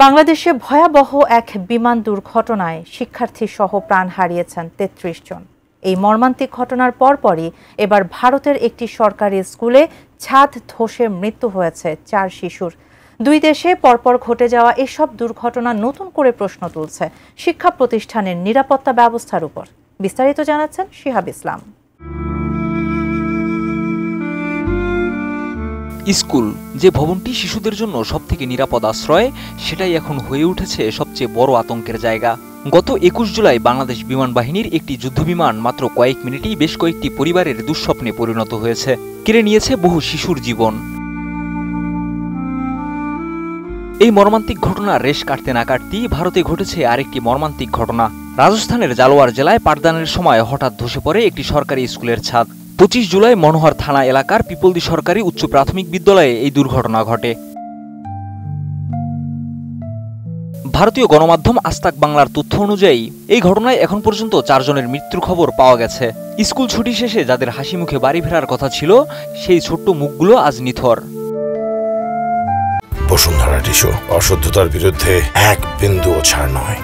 বাংলাদেশে ভয়াবহ এক বিমান দুর্ঘটনায় শিক্ষার্থীসহ প্রাণ হারিয়েছেন ৩৩ জন। এই মর্মান্তিক ঘটনার পরপরই এবার ভারতের একটি সরকারি স্কুলে ছাদ ধসে মৃত্যু হয়েছে ৪ শিশুর। দুই দেশে পরপর ঘটে যাওয়া এসব দুর্ঘটনা নতুন করে প্রশ্ন তুলছে শিক্ষা প্রতিষ্ঠানের নিরাপত্তা ব্যবস্থার উপর। বিস্তারিত জানাচ্ছেন শিহাব ইসলাম। স্কুল, যে ভবনটি শিশুদের জন্য সবথেকে নিরাপদ আশ্রয়, সেটাই এখন হয়ে উঠেছে সবচেয়ে বড় আতঙ্কের জায়গা। গত ২১ জুলাই বাংলাদেশ বিমান বাহিনীর একটি যুদ্ধবিমান মাত্র কয়েক মিনিটেই বেশ কয়েকটি পরিবারের দুঃস্বপ্নে পরিণত হয়েছে, কেড়ে নিয়েছে বহু শিশুর জীবন। এই মর্মান্তিক ঘটনার রেশ কাটতে না কাটতেই ভারতে ঘটেছে আরেকটি মর্মান্তিক ঘটনা। রাজস্থানের জালোয়ার জেলায় পাঠদানের সময় হঠাৎ ধসে পড়ে একটি সরকারি স্কুলের ছাদ। ২৫ জুলাই মনোহর থানা এলাকার পিপলদি সরকারি উচ্চ প্রাথমিক বিদ্যালয়ে এই দুর্ঘটনা ঘটে। ভারতীয় গণমাধ্যম আজ-তাক বাংলার তথ্য অনুযায়ী এই ঘটনায় এখন পর্যন্ত ৪ জনের মৃত্যুর খবর পাওয়া গেছে। স্কুল ছুটি শেষে যাদের হাসি মুখে বাড়ি ফেরার কথা ছিল, সেই ছোট্ট মুখগুলো আজ নিথর। বসুন্ধরা টিস্যু, অশুদ্ধতার বিরুদ্ধে এক বিন্দুও ছাড় নয়।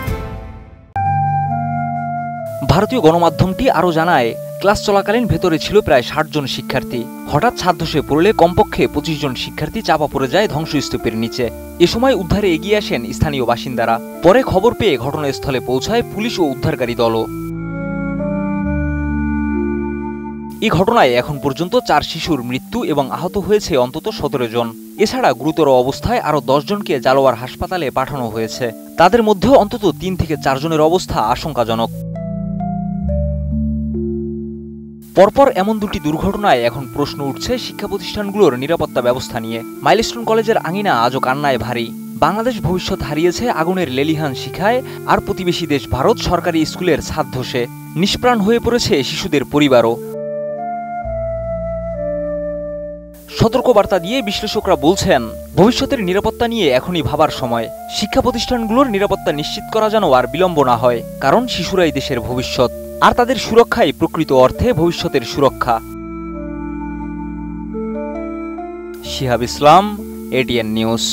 ভারতীয় গণমাধ্যমটি আরও জানায়, ক্লাস চলাকালীন ভেতরে ছিল প্রায় ৬০ জন শিক্ষার্থী। হঠাৎ ছাদ ধসে পড়লে কমপক্ষে ২৫ জন শিক্ষার্থী চাপা পড়ে যায় ধ্বংসস্তূপের নিচে। এ সময় উদ্ধারে এগিয়ে আসেন স্থানীয় বাসিন্দারা। পরে খবর পেয়ে ঘটনাস্থলে পৌঁছায় পুলিশ ও উদ্ধারকারী দলও। এই ঘটনায় এখন পর্যন্ত ৪ শিশুর মৃত্যু এবং আহত হয়েছে অন্তত ১৭ জন। এছাড়া গুরুতর অবস্থায় আরও ১০ জনকে জালোয়ার হাসপাতালে পাঠানো হয়েছে। তাদের মধ্যেও অন্তত ৩ থেকে ৪ জনের অবস্থা আশঙ্কাজনক। পরপর এমন দুটি দুর্ঘটনায় এখন প্রশ্ন উঠছে শিক্ষা প্রতিষ্ঠানগুলোর নিরাপত্তা ব্যবস্থা নিয়ে। মাইলস্টোন কলেজের আঙিনা আজও কান্নায় ভারী। বাংলাদেশ ভবিষ্যৎ হারিয়েছে আগুনের লেলিহান শিখায়, আর প্রতিবেশী দেশ ভারত সরকারি স্কুলের ছাদ ধসে নিষ্প্রাণ হয়ে পড়েছে শিশুদের পরিবারও। সতর্কবার্তা দিয়ে বিশ্লেষকরা বলছেন, ভবিষ্যতের নিরাপত্তা নিয়ে এখনই ভাবার সময়। শিক্ষা প্রতিষ্ঠানগুলোর নিরাপত্তা নিশ্চিত করা যেন আর বিলম্ব না হয়, কারণ শিশুরাই দেশের ভবিষ্যৎ, আর তাদের সুরক্ষাই প্রকৃত অর্থে ভবিষ্যতের সুরক্ষা। শিহাব ইসলাম, এটিএন নিউজ।